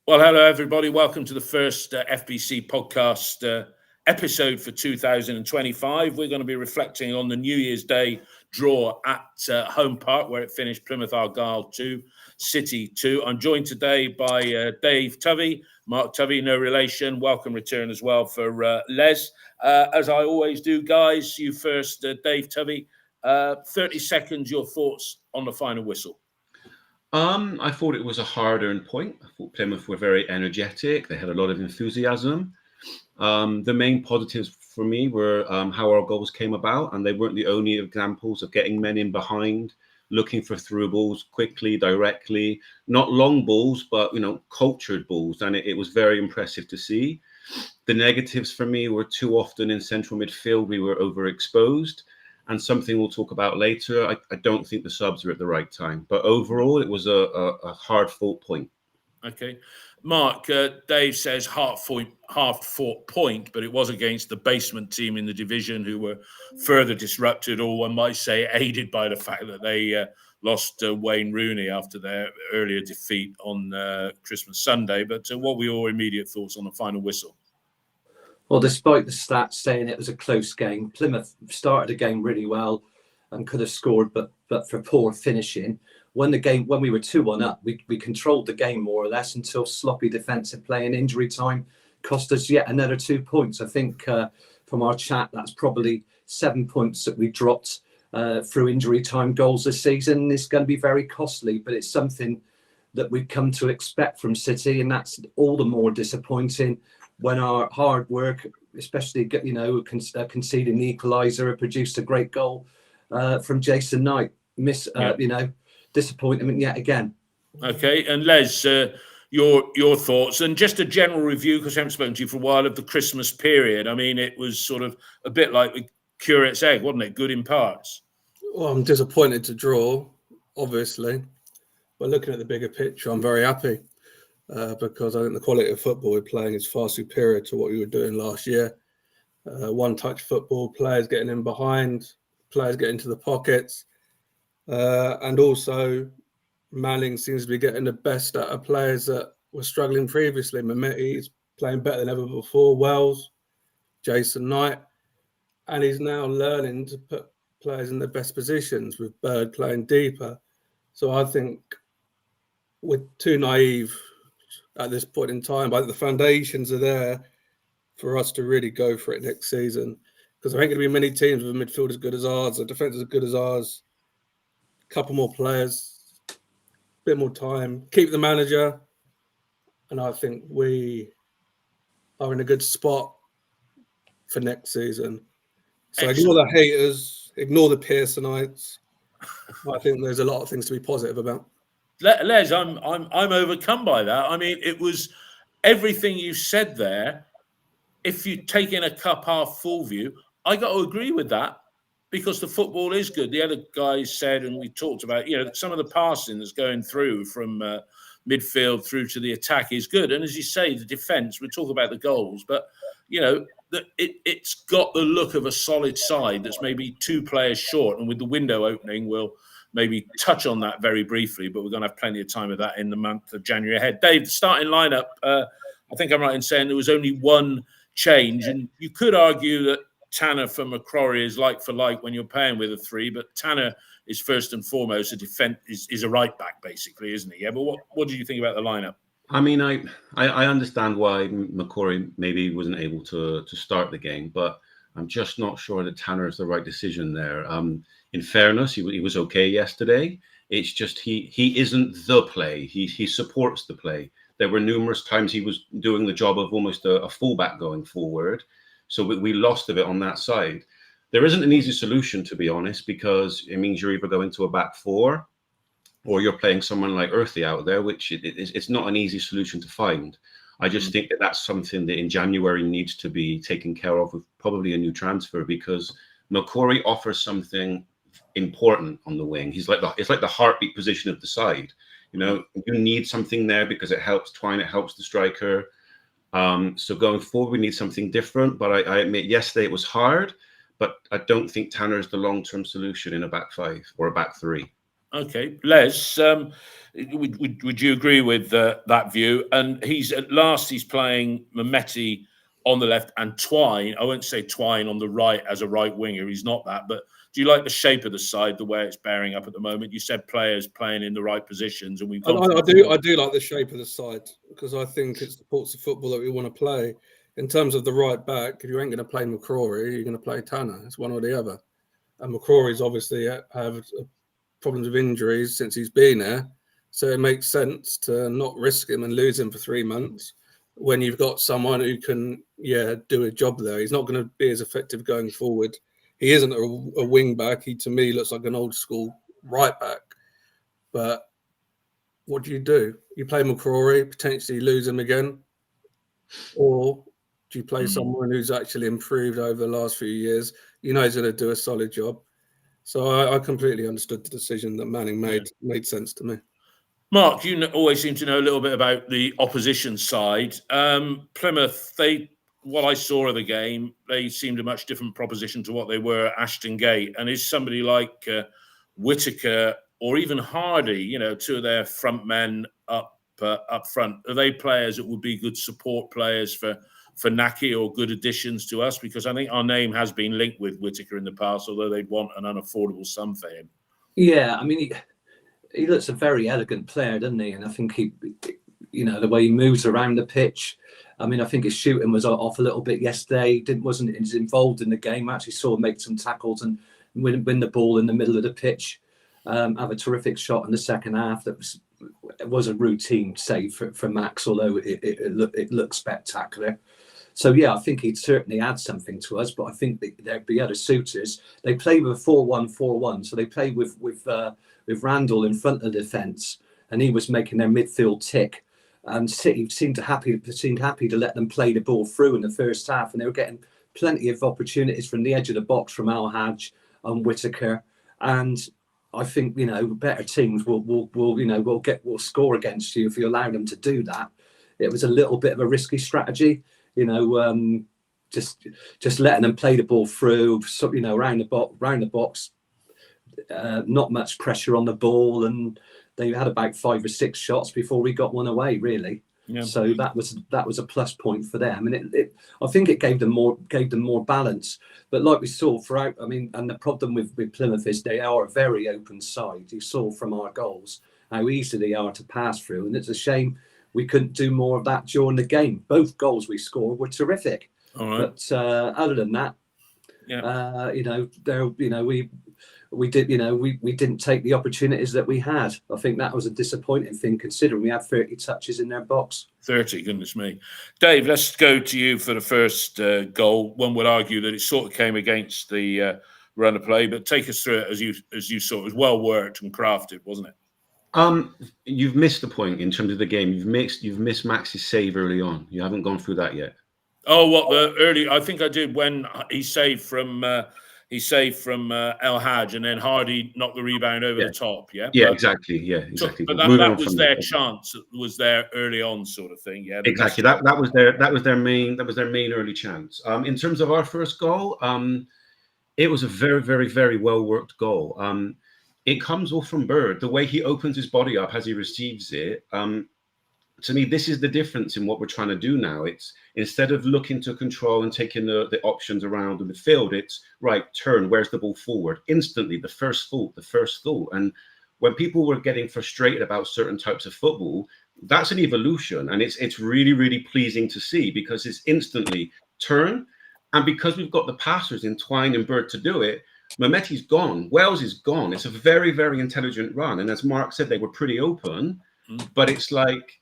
Well, hello, everybody. Welcome to the first FBC podcast episode for 2025. We're going to be reflecting on the New Year's Day draw at Home Park, where it finished Plymouth Argyle 2, City 2. I'm joined today by Dave Tovey, Mark Tovey, no relation. Welcome return as well for Les. As I always do, guys, you first, Dave Tovey. 30 seconds, your thoughts on the final whistle. I thought it was a hard-earned point. I thought Plymouth were very energetic. They had a lot of enthusiasm. The main positives for me were how our goals came about, and they weren't the only examples of getting men in behind, looking for through balls quickly, directly, not long balls, but cultured balls, and it was very impressive to see. The negatives for me were too often in central midfield we were overexposed. And something we'll talk about later, I don't think the subs are at the right time. But overall, it was a hard-fought point. Okay. Mark, Dave says hard-fought point, but it was against the basement team in the division who were further disrupted, or one might say aided by the fact that they lost Wayne Rooney after their earlier defeat on Christmas Sunday. But what were your immediate thoughts on the final whistle? Well, despite the stats saying it was a close game, Plymouth started the game really well and could have scored, but for poor finishing. When we were 2-1 up, we controlled the game more or less until sloppy defensive play and injury time cost us yet another 2 points. I think from our chat, that's probably 7 points that we dropped through injury time goals this season. It's going to be very costly, but it's something that we've come to expect from City, and that's all the more disappointing when our hard work, especially conceding the equalizer, produced a great goal from Jason Knight. Disappointment yet again. Okay, and Les, your thoughts and just a general review, because I haven't spoken to you for a while, of the Christmas period. I mean, it was sort of a bit like the curate's egg, wasn't it? Good in parts. Well, I'm disappointed to draw, obviously, but looking at the bigger picture, I'm very happy. Because I think the quality of football we're playing is far superior to what we were doing last year. One-touch football, players getting in behind, players getting into the pockets. And also, Manning seems to be getting the best out of players that were struggling previously. Mehmeti's playing better than ever before, Wells, Jason Knight. And he's now learning to put players in their best positions, with Bird playing deeper. So I think we're too naive at this point in time. I think the foundations are there for us to really go for it next season, because there ain't going to be many teams with a midfield as good as ours, a defence as good as ours, a couple more players, a bit more time, keep the manager, and I think we are in a good spot for next season. So Ignore the haters, ignore the Pearsonites. I think there's a lot of things to be positive about. Les, I'm overcome by that. I mean, it was everything you said there. If you take in a cup half full view, I got to agree with that, because the football is good. The other guys said, and we talked about, some of the passing that's going through from midfield through to the attack is good. And as you say, the defence, we talk about the goals, but it's got the look of a solid side that's maybe 2 players short. And with the window opening, we'll maybe touch on that very briefly, but we're going to have plenty of time of that in the month of January ahead. Dave, the starting lineup, I think I'm right in saying there was only one change, and you could argue that Tanner for McCrory is like for like when you're playing with a 3, but Tanner is first and foremost a defense, is a right back basically, isn't he? Yeah, but what did you think about the lineup? I mean, I understand why McCrory maybe wasn't able to start the game, but I'm just not sure that Tanner is the right decision there. In fairness, he was okay yesterday. It's just he isn't the play. He supports the play. There were numerous times he was doing the job of almost a fullback going forward. So we lost a bit on that side. There isn't an easy solution, to be honest, because it means you're either going to a back 4 or you're playing someone like Earthy out there, which it's not an easy solution to find. I just think that that's something that in January needs to be taken care of with probably a new transfer, because McCrory offers something important on the wing. It's like the heartbeat position of the side. You need something there because it helps Twine, it helps the striker. So going forward, we need something different. But I admit yesterday it was hard, but I don't think Tanner is the long-term solution in a back 5 or a back 3. Okay, Les, would you agree with that view? And he's playing Mehmeti on the left and Twine. I won't say Twine on the right as a right winger. He's not that. But do you like the shape of the side, the way it's bearing up at the moment? You said players playing in the right positions, and we've. I do like the shape of the side because I think it supports the football that we want to play. In terms of the right back, if you ain't going to play McCrory, you're going to play Tanner. It's one or the other. And McCrory's obviously have problems with injuries since he's been there. So it makes sense to not risk him and lose him for 3 months when you've got someone who can, do a job there. He's not going to be as effective going forward. He isn't a wing back. He, to me, looks like an old school right back. But what do? You play McCrory, potentially lose him again? Or do you play someone who's actually improved over the last few years? You know he's going to do a solid job. So I completely understood the decision that Manning made sense to me. Mark, you always seem to know a little bit about the opposition side. Plymouth, what I saw of the game, they seemed a much different proposition to what they were at Ashton Gate. And is somebody like Whittaker or even Hardy, two of their front men up front, are they players that would be good support players for Naki or good additions to us? Because I think our name has been linked with Whittaker in the past, although they'd want an unaffordable sum for him. Yeah, I mean, he looks a very elegant player, doesn't he? And I think he, the way he moves around the pitch. I mean, I think his shooting was off a little bit yesterday. Wasn't as involved in the game. I actually saw him make some tackles and win the ball in the middle of the pitch. Have a terrific shot in the second half. It was a routine save for Max, although it looked spectacular. So, I think he'd certainly add something to us, but I think there'd be other suitors. They play with a 4-1-4-1, so they play with Randall in front of the defence, and he was making their midfield tick. And City seemed happy to let them play the ball through in the first half, and they were getting plenty of opportunities from the edge of the box from Al Hajj and Whittaker. And I think better teams will score against you if you allow them to do that. It was a little bit of a risky strategy. Just letting them play the ball through, around the box, not much pressure on the ball, and they had about 5 or 6 shots before we got one away, really. Yeah. So that was a plus point for them, and I think it gave them more balance. But like we saw throughout, and the problem with Plymouth is they are a very open side. You saw from our goals how easy they are to pass through, and it's a shame we couldn't do more of that during the game. Both goals we scored were terrific. All right. But other than that, we didn't take the opportunities that we had. I think that was a disappointing thing considering we had 30 touches in their box. 30, goodness me. Dave, let's go to you for the first goal. One would argue that it sort of came against the run of play, but take us through it as you saw. It was well worked and crafted, wasn't it? You've missed the point in terms of the game. You've missed Max's save early on. You haven't gone through that yet. Oh, what the early? I think I did when he saved from El Hadj, and then Hardy knocked the rebound over the top. Yeah. Yeah, exactly. Yeah, exactly. But that was their chance. That was their early on sort of thing. Yeah. Exactly. That was their main early chance. In terms of our first goal, it was a very, very, very well worked goal. It comes all from Bird. The way he opens his body up as he receives it. To me, this is the difference in what we're trying to do now. It's instead of looking to control and taking the options around the midfield, it's right, turn, where's the ball forward? Instantly, the first thought. And when people were getting frustrated about certain types of football, that's an evolution. And it's really, really pleasing to see because it's instantly turn. And because we've got the passers in Twine and Bird to do it, Mehmeti's gone. Wells is gone. It's a very, very intelligent run. And as Mark said, they were pretty open, but it's like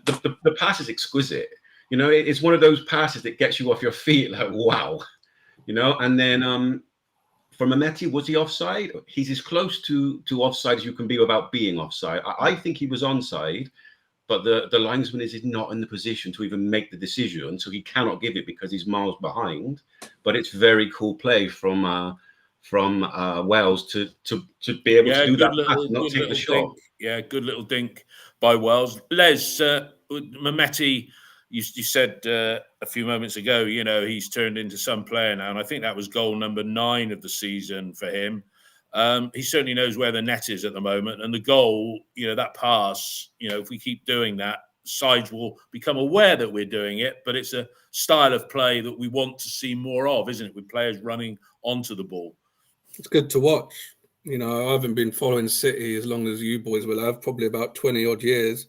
the pass is exquisite. It's one of those passes that gets you off your feet like, wow. And then for Mehmeti, was he offside? He's as close to offside as you can be without being offside. I think he was onside, but the linesman is not in the position to even make the decision. So he cannot give it because he's miles behind. But it's very cool play from Wells to be able to do that pass and not take the shot. Dink. Yeah, good little dink by Wells. Les, Mehmeti, you said a few moments ago, he's turned into some player now, and I think that was goal number 9 of the season for him. He certainly knows where the net is at the moment. And the goal, that pass, if we keep doing that, sides will become aware that we're doing it. But it's a style of play that we want to see more of, isn't it? With players running onto the ball. It's good to watch. I haven't been following City as long as you boys will have, probably about 20 odd years.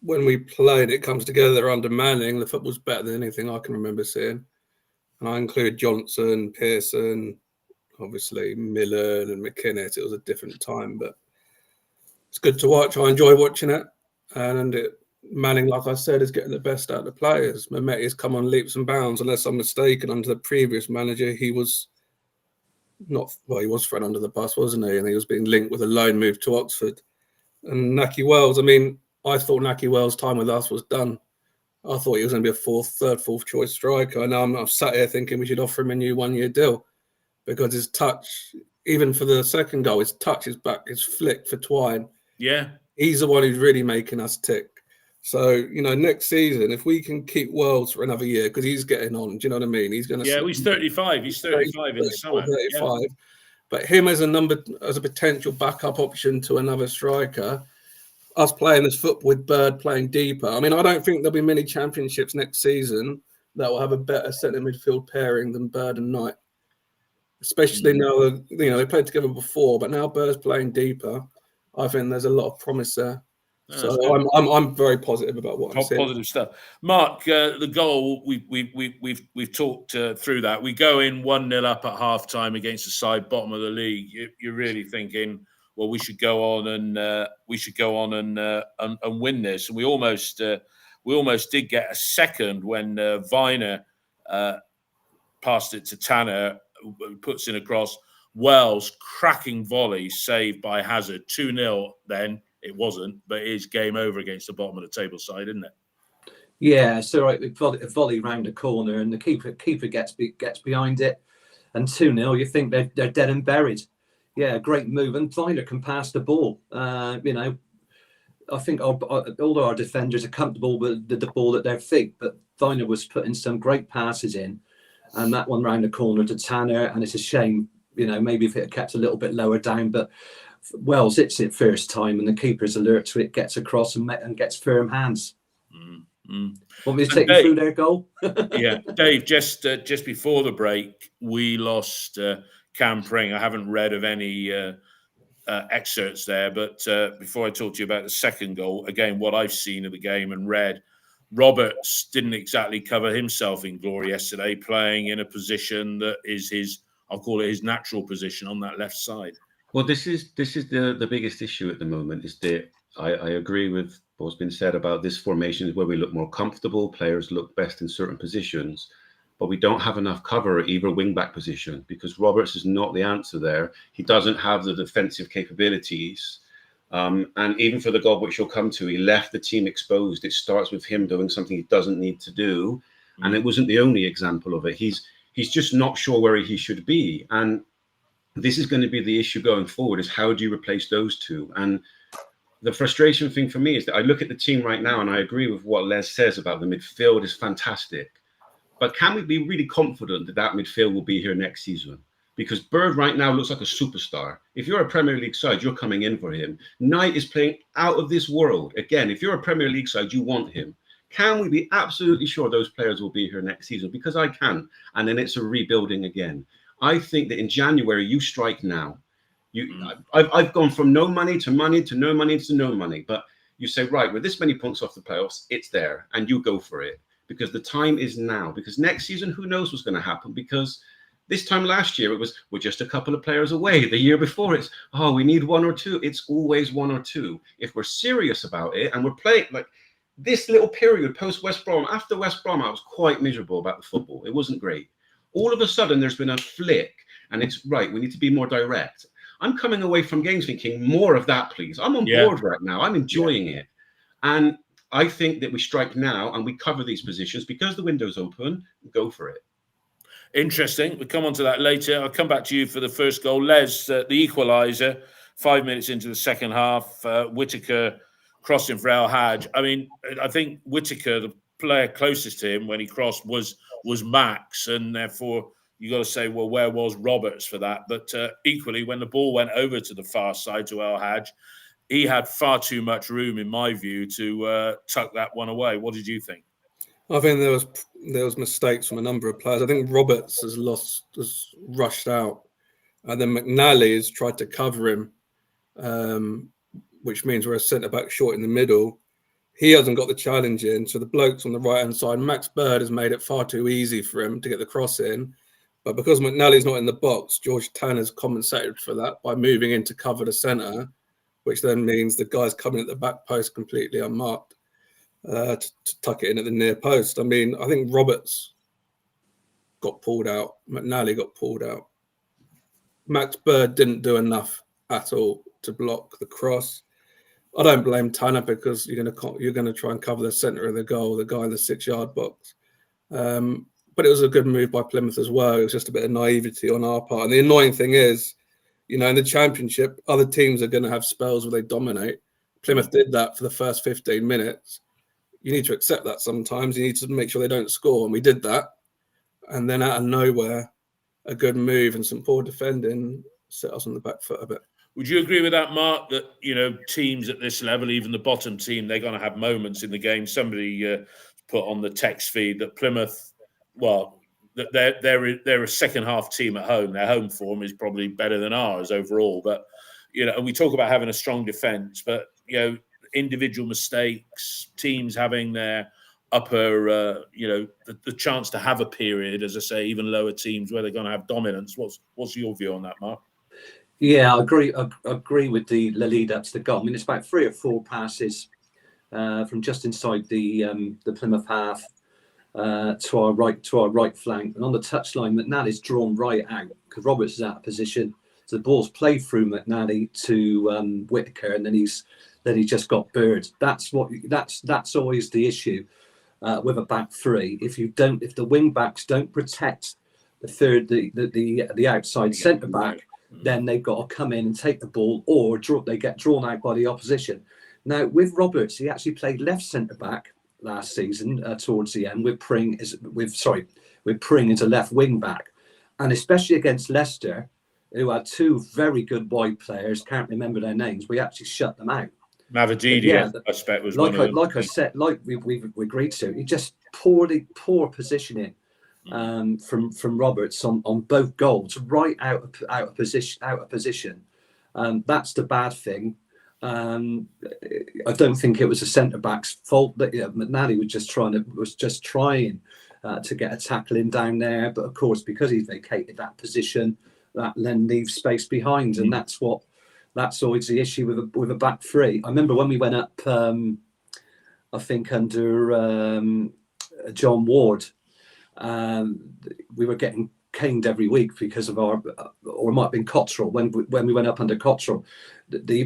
When we played, it comes together under Manning. The football's better than anything I can remember seeing. And I include Johnson, Pearson, obviously Miller and McKinnon. It was a different time, but it's good to watch. I enjoy watching it. And Manning, like I said, is getting the best out of the players. Mehmeti's come on leaps and bounds. Unless I'm mistaken, under the previous manager, he was he was thrown under the bus, wasn't he? And he was being linked with a loan move to Oxford. And Naki Wells, I thought Naki Wells' time with us was done. I thought he was going to be a third, fourth choice striker. And now I'm sat here thinking we should offer him a new 1-year deal because his touch, even for the second goal, his touch, his back, his flick for Twine. Yeah. He's the one who's really making us tick. So, next season, if we can keep Wells for another year, because he's getting on, do you know what I mean? He's going to... Yeah, he's 35. He's 35 in the summer. 35. Yeah. But him as a potential backup option to another striker, us playing this football with Bird playing deeper. I don't think there'll be many championships next season that will have a better centre midfield pairing than Bird and Knight. Especially now that, they played together before, but now Bird's playing deeper. I think there's a lot of promise there. So I'm very positive about what I'm seeing. Positive stuff. Mark, the goal we've talked through that. We go in 1-0 up at half time against the side bottom of the league. You're really thinking, well, we should go on and win this. And we almost did get a second when Viner passed it to Tanner, puts in a cross. Wells cracking volley saved by Hazard. 2-0 then. It wasn't, but it is game over against the bottom of the table side, isn't it? Yeah, so a volley round a corner and the keeper gets behind it, and 2-0. You think they're dead and buried. Yeah, great move, and Viner can pass the ball. I think all our defenders are comfortable with the ball at their feet, but Viner was putting some great passes in, and that one round the corner to Tanner, and it's a shame, maybe if it had kept a little bit lower down, but Wells hits it first time, and the keeper's alert to it, gets across and gets firm hands. Want me to take you through their goal? Yeah, Dave. Just before the break, we lost Cam Pring. I haven't read of any excerpts there, but before I talk to you about the second goal, again, what I've seen of the game and read, Roberts didn't exactly cover himself in glory yesterday, playing in a position that is I'll call it his natural position on that left side. Well, this is the biggest issue at the moment, is that I agree with what's been said about this formation is where we look more comfortable, players look best in certain positions, but we don't have enough cover at either wing-back position because Roberts is not the answer there. He doesn't have the defensive capabilities. And even for the goal, which you'll come to, he left the team exposed. It starts with him doing something he doesn't need to do. And it wasn't the only example of it. He's just not sure where he should be. And this is going to be the issue going forward, is how do you replace those two? And the frustration thing for me is that I look at the team right now and I agree with what Les says about the midfield is fantastic. But can we be really confident that midfield will be here next season? Because Bird right now looks like a superstar. If you're a Premier League side, you're coming in for him. Knight is playing out of this world. Again, if you're a Premier League side, you want him. Can we be absolutely sure those players will be here next season? Because I can. And then it's a rebuilding again. I think that in January, you strike now. I've gone from no money to money to no money to no money. But you say, right, with this many points off the playoffs, it's there. And you go for it. Because the time is now. Because next season, who knows what's going to happen? Because this time last year, we're just a couple of players away. The year before, it's, we need one or two. It's always one or two. If we're serious about it and we're playing, like this little period post-West Brom, after West Brom, I was quite miserable about the football. It wasn't great. All of a sudden, there's been a flick, and it's right. We need to be more direct. I'm coming away from games thinking more of that, please. I'm on board right now. I'm enjoying it. And I think that we strike now and we cover these positions because the window's open. Go for it. Interesting. We'll come on to that later. I'll come back to you for the first goal. Les, the equaliser, 5 minutes into the second half, Whittaker crossing for El Hadj. I mean, I think Whittaker, the player closest to him when he crossed, was Max, and therefore you got to say, well, where was Roberts for that? But equally, when the ball went over to the far side to El Hadj, he had far too much room, in my view, to tuck that one away. What did you think? I think there was mistakes from a number of players. I think Roberts has rushed out, and then McNally has tried to cover him, which means we're a centre back short in the middle. He hasn't got the challenge in, so the blokes on the right hand side, Max Bird has made it far too easy for him to get the cross in. But because McNally's not in the box, George Tanner's compensated for that by moving in to cover the centre, which then means the guy's coming at the back post completely unmarked to tuck it in at the near post. I mean, I think Roberts got pulled out. McNally got pulled out. Max Bird didn't do enough at all to block the cross. I don't blame Tanner because you're going to try and cover the centre of the goal, the guy in the 6-yard box. But it was a good move by Plymouth as well. It was just a bit of naivety on our part. And the annoying thing is, in the Championship, other teams are going to have spells where they dominate. Plymouth did that for the first 15 minutes. You need to accept that sometimes. You need to make sure they don't score. And we did that. And then out of nowhere, a good move and some poor defending set us on the back foot a bit. Would you agree with that, Mark, that, teams at this level, even the bottom team, they're going to have moments in the game? Somebody put on the text feed that Plymouth, that they're a second half team at home. Their home form is probably better than ours overall. But, and we talk about having a strong defence, but, individual mistakes, teams having their upper, the chance to have a period, as I say, even lower teams where they're going to have dominance. What's your view on that, Mark? Yeah, I agree with the lead up to the goal. I mean, it's about 3 or 4 passes from just inside the Plymouth half to our right flank, and on the touchline, McNally's drawn right out because Roberts is out of position. So the ball's played through McNally to Whitaker, and then he just got Bird. That's always the issue with a back three. If the wing backs don't protect the outside centre back, then they've got to come in and take the ball, or they get drawn out by the opposition. Now, with Roberts, he actually played left centre back last season towards the end with Pring as a left wing back, and especially against Leicester, who had 2 very good wide players. Can't remember their names. We actually shut them out. Mavididi, I expect, was like I said, like we've agreed to. He just poor positioning. From Roberts on both goals, right out of position. That's the bad thing. I don't think it was a centre back's fault. That McNally was just trying to get a tackle in down there, but of course, because he vacated that position, that then leaves space behind, and that's always the issue with a back three. I remember when we went up, I think under John Ward. We were getting caned every week because of or it might have been Cottrell when we went up under Cottrell. The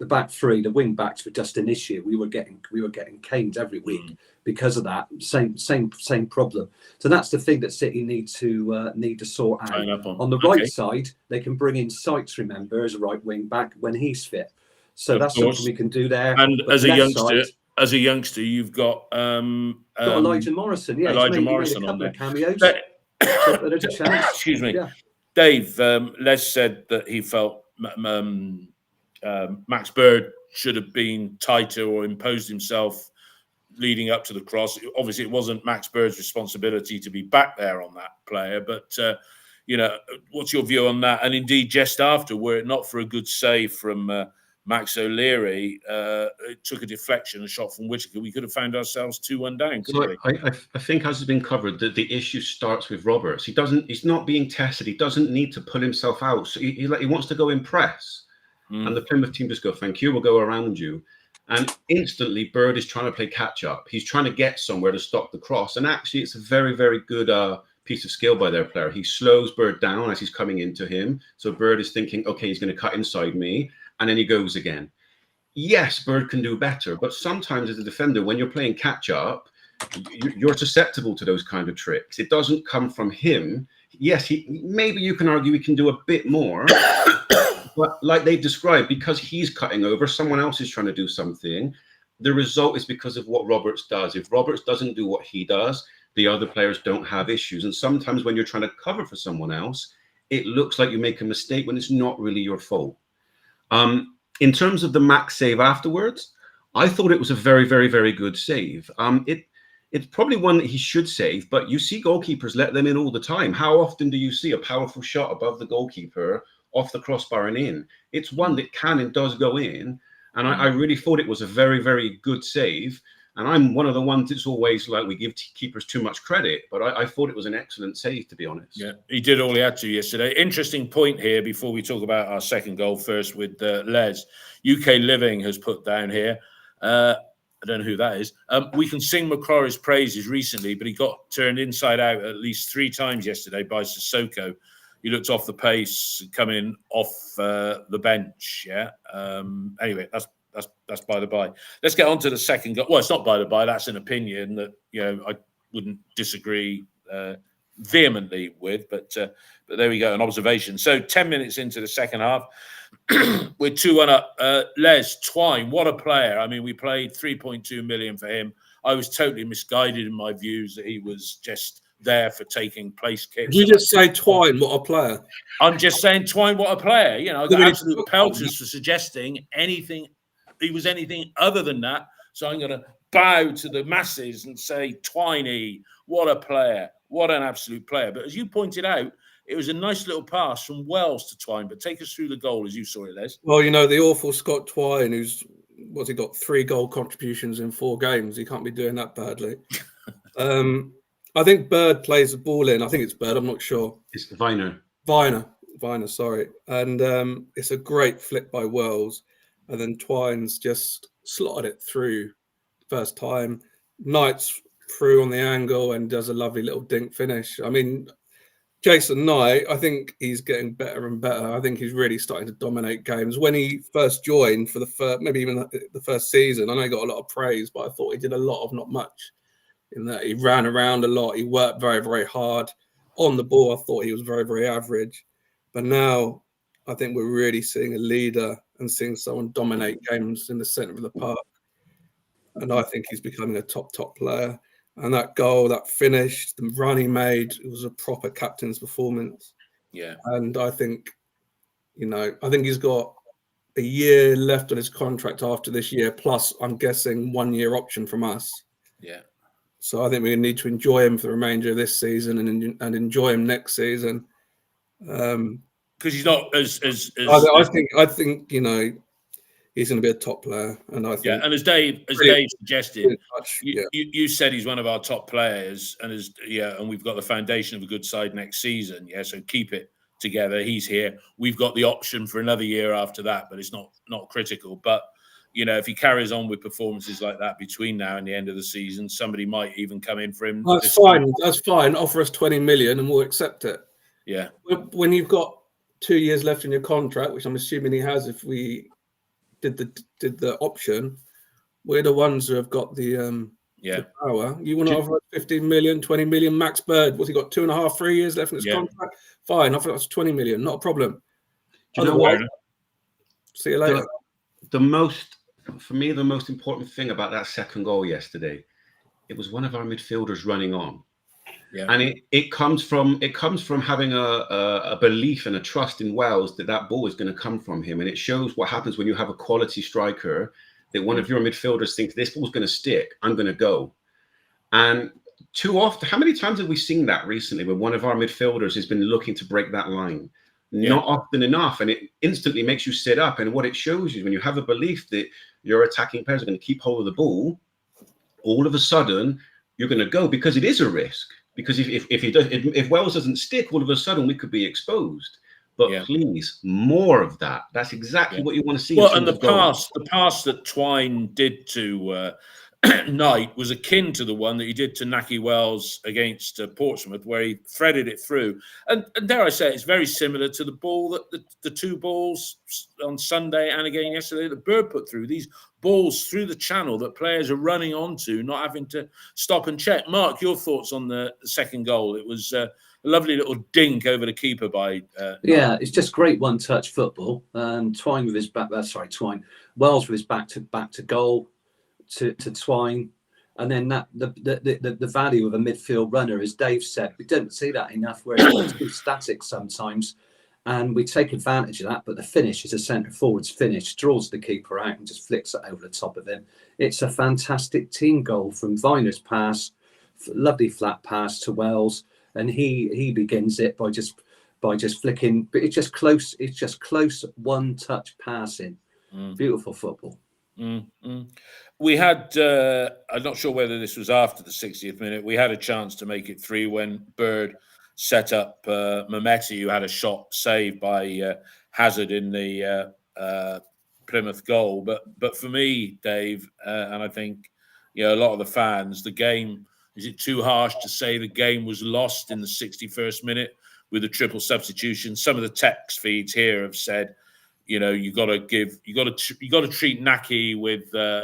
back three, the wing backs were just an issue. We were getting caned every week because of that same problem. So that's the thing that City need to sort out. On the right side, they can bring in Sykes, remember, as a right wing back when he's fit. So that's something we can do there. And as a youngster, you've got Elijah Morrison. Yeah, Elijah he made Morrison a couple on there. of cameos. There's a chance. Excuse me, yeah. Dave. Les said that he felt Max Bird should have been tighter or imposed himself leading up to the cross. Obviously, it wasn't Max Bird's responsibility to be back there on that player, but what's your view on that? And indeed, just after, were it not for a good save from Max O'Leary, it took a deflection, a shot from Whitaker, we could have found ourselves 2-1 down, couldn't we? I think, as has been covered, that the issue starts with Roberts. He's not being tested. He doesn't need to pull himself out. So he wants to go in press. And the Plymouth team just go, thank you, we'll go around you. And instantly, Bird is trying to play catch-up. He's trying to get somewhere to stop the cross. And actually, it's a very, very good piece of skill by their player. He slows Bird down as he's coming into him. So Bird is thinking, okay, he's going to cut inside me. And then he goes again. Yes, Bird can do better. But sometimes as a defender, when you're playing catch-up, you're susceptible to those kind of tricks. It doesn't come from him. Yes, maybe you can argue he can do a bit more. But like they've described, because he's cutting over, someone else is trying to do something. The result is because of what Roberts does. If Roberts doesn't do what he does, the other players don't have issues. And sometimes when you're trying to cover for someone else, it looks like you make a mistake when it's not really your fault. In terms of the Max save afterwards, I thought it was a very, very, very good save. It's probably one that he should save, but you see goalkeepers let them in all the time. How often do you see a powerful shot above the goalkeeper, off the crossbar and in? It's one that can and does go in. And I really thought it was a very, very good save. And I'm one of the ones that's always like, we give keepers too much credit, but I thought it was an excellent save, to be honest. Yeah, he did all he had to yesterday. Interesting point here before we talk about our second goal first with Les. UK Living has put down here. I don't know who that is. We can sing McCrory's praises recently, but he got turned inside out at least 3 times yesterday by Sissoko. He looked off the pace, coming off the bench. Yeah. Anyway, that's by the by. Let's get on to the second goal. Well, it's not by the by. That's an opinion that I wouldn't disagree vehemently with, but there we go, an observation. So 10 minutes into the second half, we're 2-1 up. Les Twine, what a player. I mean, we paid 3.2 million for him. I was totally misguided in my views that he was just there for taking place kicks. Did you just say Twine, what a player? I'm just saying Twine, what a plaire. I got absolute pelters for suggesting he was anything other than that. So I'm going to bow to the masses and say, Twiney, what a player. What an absolute player. But as you pointed out, it was a nice little pass from Wells to Twine. But take us through the goal as you saw it, Les. Well, the awful Scott Twine, what's he got? 3 goal contributions in 4 games. He can't be doing that badly. I think Bird plays the ball in. I think it's Bird. I'm not sure. It's Viner, sorry. And it's a great flick by Wells. And then Twine's just slotted it through first time. Knight's through on the angle and does a lovely little dink finish. I mean, Jason Knight, I think he's getting better and better. I think he's really starting to dominate games. When he first joined for the first, maybe even the first season, I know he got a lot of praise, but I thought he did a lot of not much. In that he ran around a lot, he worked very, very hard. On the ball, I thought he was very, very average. But now I think we're really seeing a leader and seeing someone dominate games in the centre of the park. And I think he's becoming a top player. And that goal, that finish, the run he made, it was a proper captain's performance. Yeah. And I think, I think he's got a year left on his contract after this year, plus I'm guessing 1 year option from us. Yeah. So I think we need to enjoy him for the remainder of this season and enjoy him next season. Because he's not as I think he's going to be a top player, and I think and as Dave suggested, you said he's one of our top players, and and we've got the foundation of a good side next season. Yeah, so keep it together. He's here. We've got the option for another year after that, but it's not critical. But if he carries on with performances like that between now and the end of the season, somebody might even come in for him. That's fine. That's fine. Offer us 20 million and we'll accept it. Yeah. When you've got 2 years left in your contract, which I'm assuming he has, if we did the option, we're the ones who have got the power. You want to offer us 15 million, 20 million, Max Bird? What's he got? 2.5, 3 years left in his contract? Fine. Offer us 20 million. Not a problem. Do you know what? See you later. For me, the most important thing about that second goal yesterday, it was one of our midfielders running on. Yeah. And it comes from having a belief and a trust in Wells that ball is going to come from him. And it shows what happens when you have a quality striker, that one of your midfielders thinks this ball's going to stick, I'm going to go. And too often, how many times have we seen that recently where one of our midfielders has been looking to break that line? Not often enough, and it instantly makes you sit up. And what it shows you, when you have a belief that your attacking players are going to keep hold of the ball, all of a sudden you're going to go, because it is a risk. Because if Wells doesn't stick, all of a sudden we could be exposed. But please, more of that. That's exactly what you want to see. Well, and the pass that Twine did to Knight was akin to the one that he did to Naki Wells against Portsmouth, where he threaded it through. And dare I say, it's very similar to the ball that the 2 balls on Sunday and again yesterday that Bird put through. These balls through the channel that players are running onto, not having to stop and check. Mark, your thoughts on the second goal? It was a lovely little dink over the keeper by. It's just great one-touch football. Twine with his back. Wells with his back to goal. To Twine, And then that the value of a midfield runner, as Dave said, we don't see that enough, where it's too static sometimes. And we take advantage of that, but the finish is a centre forward's finish, draws the keeper out and just flicks it over the top of him. It's a fantastic team goal from Viner's pass, lovely flat pass to Wells, and he begins it by just flicking. But it's just close one touch passing. Beautiful football. We had, I'm not sure whether this was after the 60th minute, we had a chance to make it 3 when Bird set up Mehmeti, who had a shot saved by Hazard in the Plymouth goal. But for me, Dave, and I think a lot of the fans, the game, is it too harsh to say the game was lost in the 61st minute with a triple substitution? Some of the text feeds here have said, you got to treat Naki with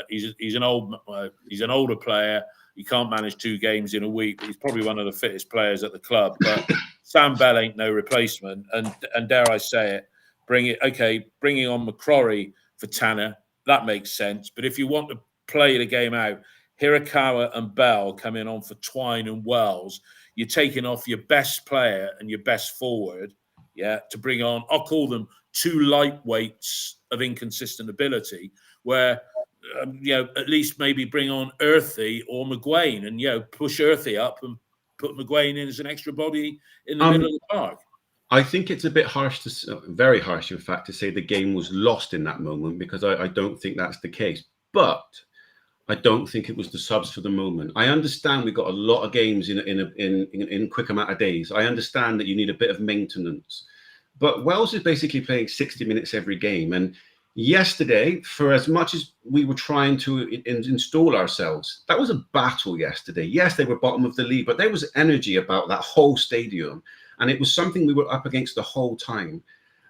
he's an older player. He can't manage 2 games in a week, but he's probably one of the fittest players at the club. But Sam Bell ain't no replacement. And dare I say it, bringing on McCrory for Tanner, that makes sense. But if you want to play the game out, Hirakawa and Bell coming on for Twine and Wells, you're taking off your best player and your best forward, to bring on, I'll call them 2 lightweights of inconsistent ability, where at least maybe bring on Earthy or McGuane and, push Earthy up and put McGuane in as an extra body in the middle of the park. I think it's a bit harsh, very harsh, in fact, to say the game was lost in that moment, because I don't think that's the case. But I don't think it was the subs for the moment. I understand we've got a lot of games in a quick amount of days. I understand that you need a bit of maintenance. But Wells is basically playing 60 minutes every game. And yesterday, for as much as we were trying to install ourselves, that was a battle yesterday. Yes, they were bottom of the league, but there was energy about that whole stadium. And it was something we were up against the whole time.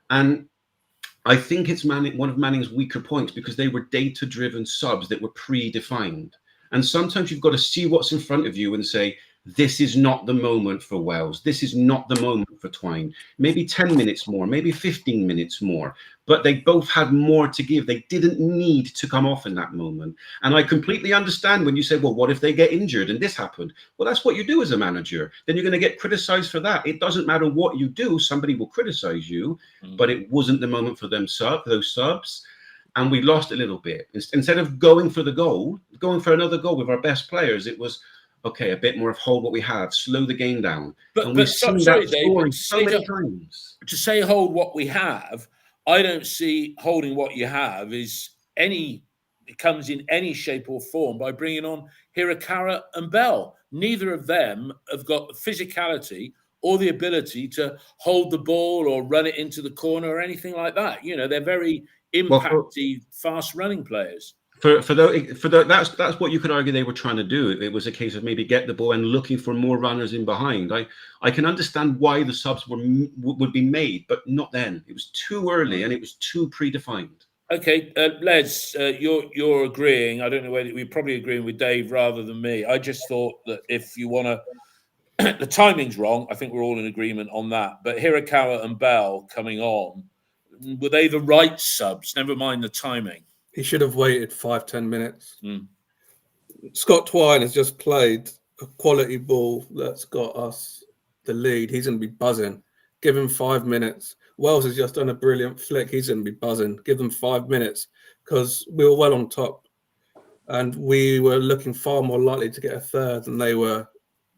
And I think it's one of Manning's weaker points, because they were data-driven subs that were predefined. And sometimes you've got to see what's in front of you and say, this is not the moment for Wells. This is not the moment for Twine. Maybe 10 minutes more, maybe 15 minutes more. But they both had more to give. They didn't need to come off in that moment. And I completely understand when you say, well, what if they get injured and this happened? Well, that's what you do as a manager. Then you're going to get criticized for that. It doesn't matter what you do. Somebody will criticize you. But it wasn't the moment for those subs. And we lost a little bit. Instead of going for the goal, going for another goal with our best players, it was, okay, a bit more of hold what we have, slow the game down. And we've seen that scoring so many times. To say hold what we have, I don't see holding what you have it comes in any shape or form by bringing on Hirakawa and Bell. Neither of them have got the physicality or the ability to hold the ball or run it into the corner or anything like that. They're very impacty, fast-running players. That's what you could argue they were trying to do. It was a case of maybe get the ball and looking for more runners in behind. I can understand why the subs would be made, but not then. It was too early and it was too predefined. Okay, Les, you're agreeing. I don't know whether we're probably agreeing with Dave rather than me. I just thought that if you want to, the timing's wrong. I think we're all in agreement on that. But Hirakawa and Bell coming on, were they the right subs? Never mind the timing. He should have waited 5-10 minutes. Scott Twine has just played a quality ball that's got us the lead. He's going to be buzzing. Give him 5 minutes. Wells has just done a brilliant flick. He's going to be buzzing. Give them 5 minutes, because we were well on top. And we were looking far more likely to get a third than they were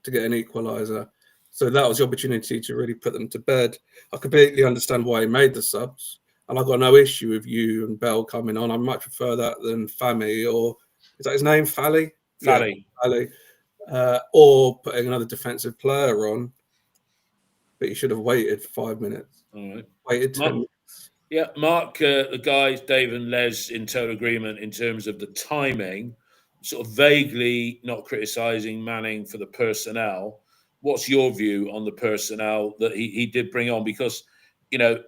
to get an equalizer. So that was the opportunity to really put them to bed. I completely understand why he made the subs. And I've got no issue with you and Bell coming on. I much prefer that than Fami, or is that his name? Fally? Fally. Yeah, Fally. Or putting another defensive player on. But you should have waited 5 minutes. All right. Waited 10 minutes. Yeah, Mark, the guys, Dave and Les, in total agreement in terms of the timing, sort of vaguely not criticising Manning for the personnel. What's your view on the personnel that he did bring on? Because, Bell's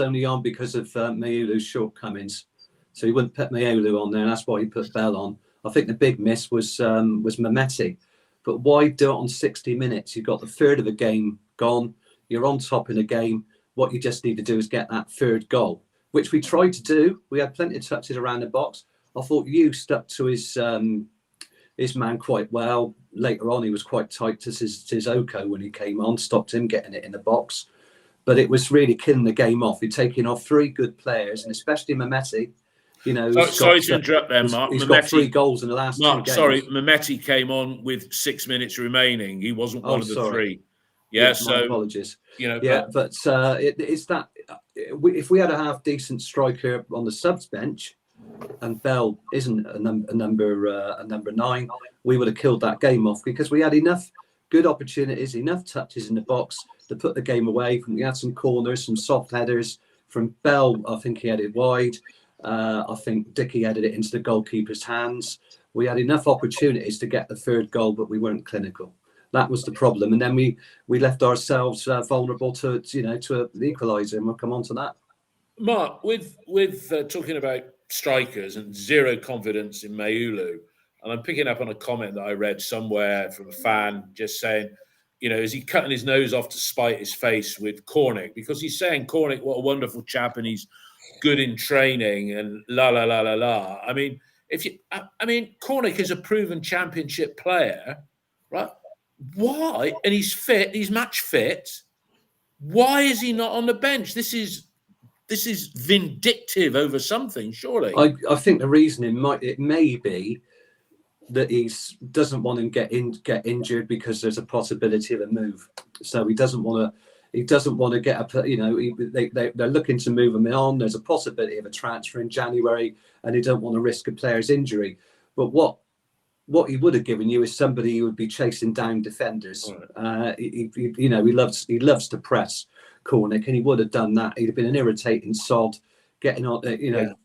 only on because of Mayulu's shortcomings, so he wouldn't put Mayulu on there, and that's why he put Bell on. I think the big miss was Mehmeti, but why do it on 60 minutes? You've got the third of the game gone. You're on top in a game. What you just need to do is get that third goal, which we tried to do. We had plenty of touches around the box. I thought Yu stuck to his man quite well. Later on, he was quite tight to Sissoko when he came on, stopped him getting it in the box. But it was really killing the game off. He'd taken off 3 good players, and especially Mehmeti. You know, sorry to interrupt there, Mark. He's got 3 goals in the last 2 games. Sorry, Mehmeti came on with 6 minutes remaining. He wasn't one of the 3. Yeah, so my apologies. You know, but it's that if we had a half decent striker on the subs bench, and Bell isn't a number 9, we would have killed that game off, because we had enough good opportunities, enough touches in the box to put the game away. We had some corners, some soft headers from Bell. I think he headed wide. I think Dickey headed it into the goalkeeper's hands. We had enough opportunities to get the 3rd goal, but we weren't clinical. That was the problem, and then we left ourselves vulnerable to the equalizer, and we'll come on to that. Mark, with talking about strikers and zero confidence in Mayulu, and I'm picking up on a comment that I read somewhere from a fan just saying, you know, is he cutting his nose off to spite his face with Cornick? Because he's saying Cornick, what a wonderful chap, and he's good in training and la la la la la. I mean, Cornick is a proven championship player, right? Why? And he's fit. He's match fit. Why is he not on the bench? This is vindictive over something, surely. I think the reason it may be that he doesn't want him get injured, because there's a possibility of a move. So he doesn't want to get up. You know, they're looking to move him on. There's a possibility of a transfer in January, and they don't want to risk a player's injury. But what he would have given you is somebody who would be chasing down defenders. Right. He loves to press Cornick, and he would have done that. He'd have been an irritating sod, getting on,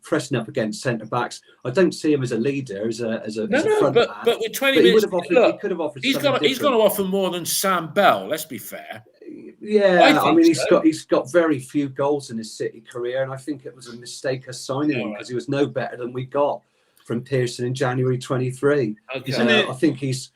pressing up against centre backs. I don't see him as a leader, as a front half. But with 20 minutes, he could have offered. He's going to offer more than Sam Bell. Let's be fair. Yeah, I mean, he's got very few goals in his City career, and I think it was a mistake us signing him, because he was no better than we got from Pearson in January 23. Okay. I think his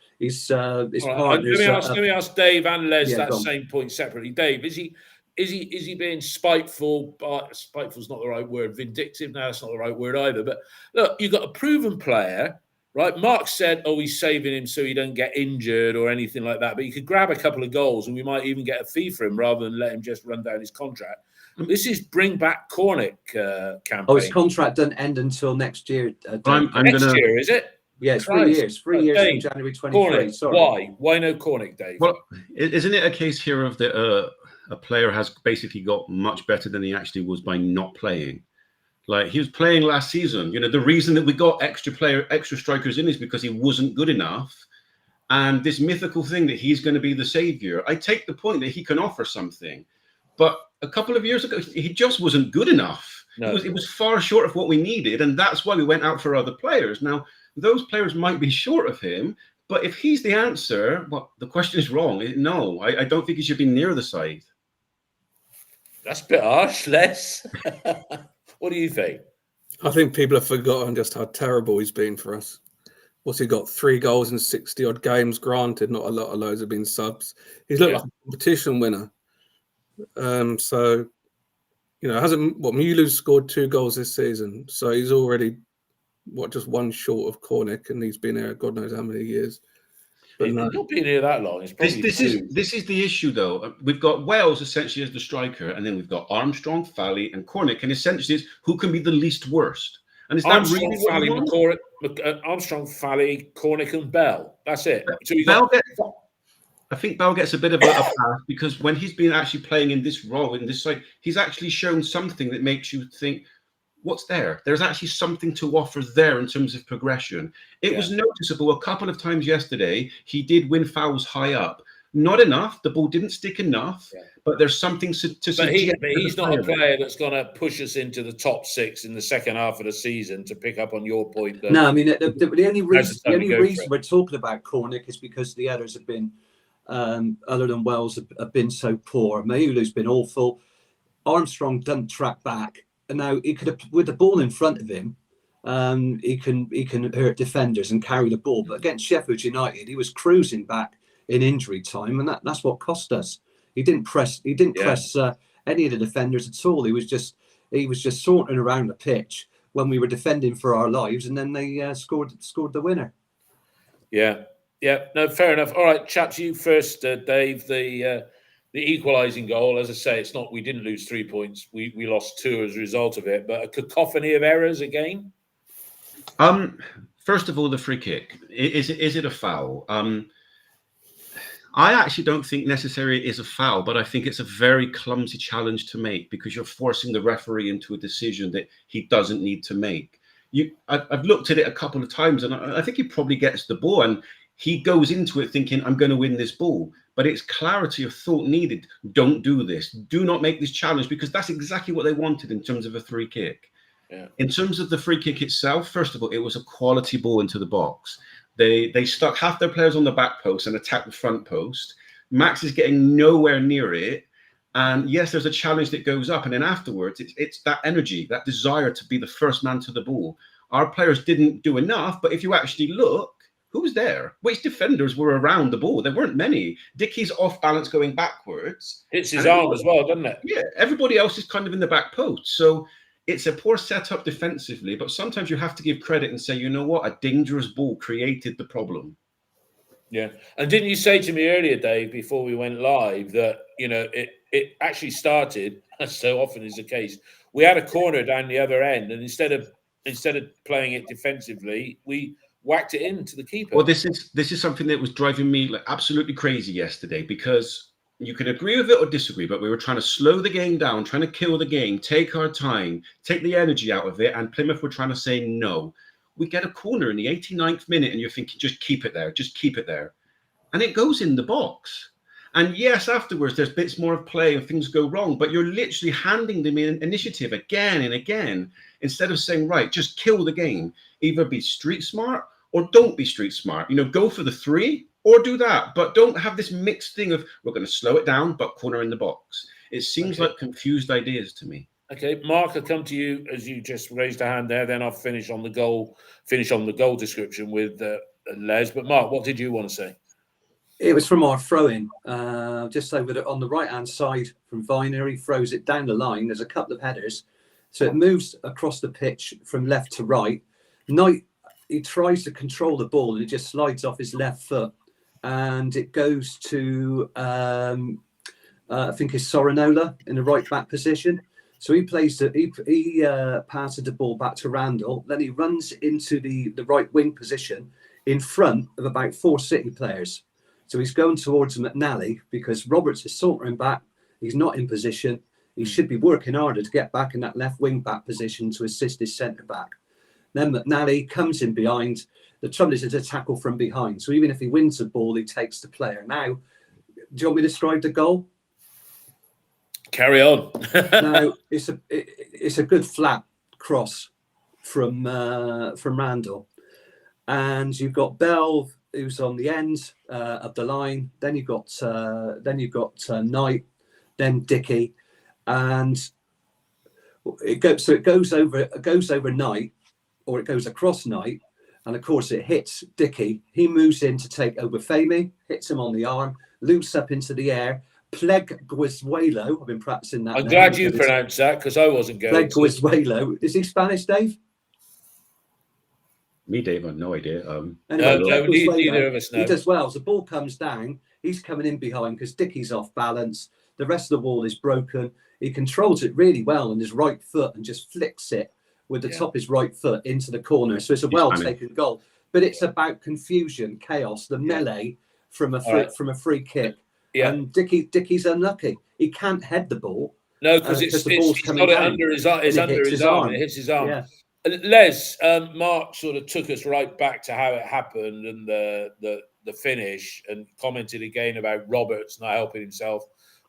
partners. Let me ask Dave and Les that same point separately. Dave, is he being spiteful? Spiteful's not the right word. Vindictive? No, that's not the right word either. But look, you've got a proven player, right? Mark said, he's saving him so he doesn't get injured or anything like that. But you could grab a couple of goals, and we might even get a fee for him rather than let him just run down his contract. This is bring back Cornick campaign. His contract doesn't end until next year. Next year, is it? Yeah, it's 3 years. 3 years from January 23. Sorry. Why no Cornick, Dave? Well, isn't it a case here of a player has basically got much better than he actually was by not playing? Like, he was playing last season. You know, the reason that we got extra strikers in is because he wasn't good enough. And this mythical thing that he's going to be the savior. I take the point that he can offer something, but a couple of years ago, he just wasn't good enough. No. It was far short of what we needed, and that's why we went out for other players. Now, those players might be short of him, but if he's the answer, well, the question is wrong. No, I don't think he should be near the side. That's a bit harsh, Les. What do you think? I think people have forgotten just how terrible he's been for us. What's he got? 3 goals in 60-odd games, granted, not a lot of those have been subs. He's looked like a competition winner. So, you know, Mulu's scored 2 goals this season. So he's already, just 1 short of Cornick, and he's been here God knows how many years. But he's not been here that long. This is the issue, though. We've got Wells essentially as the striker, and then we've got Armstrong, Fally, and Cornick. And essentially, it's who can be the least worst. And is that really what you want? Armstrong, Fally, Cornick, and Bell. That's it. So I think Bell gets a bit of a pass, because when he's been actually playing in this role, in this side, he's actually shown something that makes you think, what's there? There's actually something to offer there in terms of progression. It was noticeable a couple of times yesterday. He did win fouls high up. Not enough. The ball didn't stick enough, but there's something to But he's not a player that's going to push us into the top 6 in the second half of the season, to pick up on your point. No, I mean, the only reason we're talking about Cornick is because the others have been, other than Wells, have been so poor. Mayulu's been awful. Armstrong doesn't track back. And now he could have, with the ball in front of him, he can hurt defenders and carry the ball. But against Sheffield United, he was cruising back in injury time, and that's what cost us. He didn't press any of the defenders at all. He was just sauntering around the pitch when we were defending for our lives, and then they scored the winner. Yeah. No, fair enough. All right, chaps, you first, Dave. The equalising goal, as I say, it's not. We didn't lose 3 points. We lost 2 as a result of it. But a cacophony of errors again. First of all, the free kick. Is it a foul? I actually don't think necessarily it is a foul, but I think it's a very clumsy challenge to make because you're forcing the referee into a decision that he doesn't need to make. I've looked at it a couple of times, and I think he probably gets the ball, and he goes into it thinking, I'm going to win this ball. But it's clarity of thought needed. Don't do this. Do not make this challenge, because that's exactly what they wanted in terms of a free kick. Yeah. In terms of the free kick itself, first of all, it was a quality ball into the box. They stuck half their players on the back post and attacked the front post. Max is getting nowhere near it. And yes, there's a challenge that goes up. And then afterwards, it's that energy, that desire to be the first man to the ball. Our players didn't do enough. But if you actually look, who was there? Which defenders were around the ball? There weren't many. Dickie's off balance going backwards. Hits his arm as well, doesn't it? Yeah, everybody else is kind of in the back post. So it's a poor setup defensively, but sometimes you have to give credit and say, you know what, a dangerous ball created the problem. Yeah. And didn't you say to me earlier, Dave, before we went live, that, it actually started, as so often is the case, we had a corner down the other end, and instead of playing it defensively, we whacked it into the keeper. Well, this is something that was driving me absolutely crazy yesterday, because you can agree with it or disagree, but we were trying to slow the game down, trying to kill the game, take our time, take the energy out of it, and Plymouth were trying to say no. We get a corner in the 89th minute, and you're thinking, just keep it there, just keep it there. And it goes in the box. And yes, afterwards, there's bits more of play and things go wrong, but you're literally handing them in initiative again and again, instead of saying, right, just kill the game. Either be street smart or don't be street smart. Go for the 3 or do that. But don't have this mixed thing of, we're going to slow it down, but corner in the box. It seems like confused ideas to me. Okay, Mark, I'll come to you as you just raised a hand there. Then I'll finish on the goal description with Les. But Mark, what did you want to say? It was from our throw-in, just over on the right-hand side from Viner. He throws it down the line. There's a couple of headers. So it moves across the pitch from left to right. Knight, he tries to control the ball, and it just slides off his left foot. And it goes to, I think it's Sorinola in the right-back position. So he passes the ball back to Randall. Then he runs into the right wing position in front of about 4 City players. So he's going towards McNally because Roberts is sauntering back. He's not in position. He should be working harder to get back in that left wing back position to assist his centre back. Then McNally comes in behind. The trouble is it's a tackle from behind. So even if he wins the ball, he takes the player. Now, do you want me to describe the goal? Carry on. No, it's a good flat cross from Randall, and you've got Bell who's on the end of the line. Then you've got Knight, then Dickie, and it goes over Knight, or it goes across Knight, and of course it hits Dickie. He moves in to take over Femi, hits him on the arm, loops up into the air. Pleguezuelo, I've been practicing that. I'm glad you pronounced that because I wasn't going. Pleguezuelo, is he Spanish, Dave? Me, Dave, I have no idea. Anyway, neither of us know. He does well. So the ball comes down. He's coming in behind because Dickie's off balance. The rest of the wall is broken. He controls it really well on his right foot and just flicks it with the top of his right foot into the corner. So it's a well-taken goal. But it's about confusion, chaos, the melee from a free kick. Yeah. And Dickie's unlucky. He can't head the ball. No, because he's got it under his arm. It hits his arm. Yeah. Les, Mark sort of took us right back to how it happened and the finish, and commented again about Roberts not helping himself.